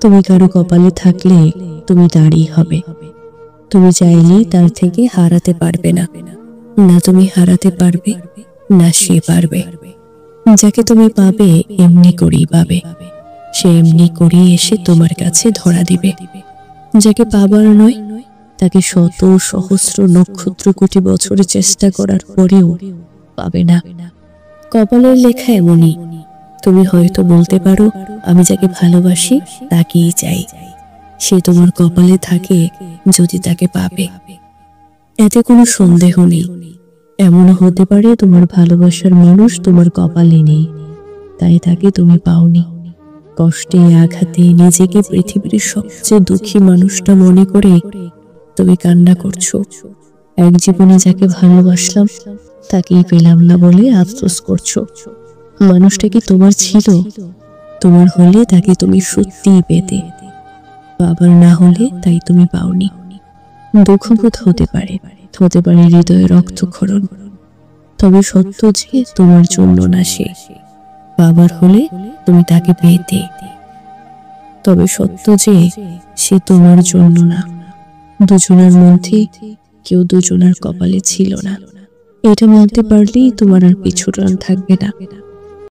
তুমি কারো কপালে থাকলে তুমি তারই হবে। তুমি চাইলেই তার থেকে হারাতে পারবে না। না তুমি হারাতে পারবে, না সে পারবে। যাকে তুমি পাবে এমনি করেই পাবে, সে এমনি করেই এসে তোমার কাছে ধরা দিবে। যাকে পাবার নয় তাকে শত সহস্র নক্ষত্র কোটি বছর চেষ্টা করার পরেও পাবে না। কপালের লেখা এমনই। তুমি হয়তো বলতে পারো আমি যাকে ভালোবাসি তাকেই চাই। সে তোমার কপালে থাকে যদি তাকে পাবে। এতে কোনো সন্দেহ নেই। এমনও হতে পারে তোমার ভালোবাসার মানুষ তোমার কপালে নেই, তাই তাকে তুমি পাওনি। কষ্টে আঘাতে নিজেকে পৃথিবীর সবচেয়ে দুঃখী মানুষটা মনে করে তুমি কান্না করছো। এক জীবনে যাকে ভালোবাসলাম তাকেই পেলাম না বলে আফসোস করছো। মানুষটা কি তোমার ছিল? তোমার হলে তাকে তুমি সত্যিই পেতে। বাবার না হলে তাই তুমি পাওনি। দুঃখবোধ হতে পারে, হতে পারে হৃদয়ে রক্তক্ষরণ, তবে সত্য যে তোমার জন্য না সে। বাবার হলে তুমি তাকে পেতে, তবে সত্য যে সে তোমার জন্য না। দুজনের মধ্যে কেউ দুজনের কপালে ছিল না। এটা মানতে পারলেই তোমার আর পিছুটান থাকবে না।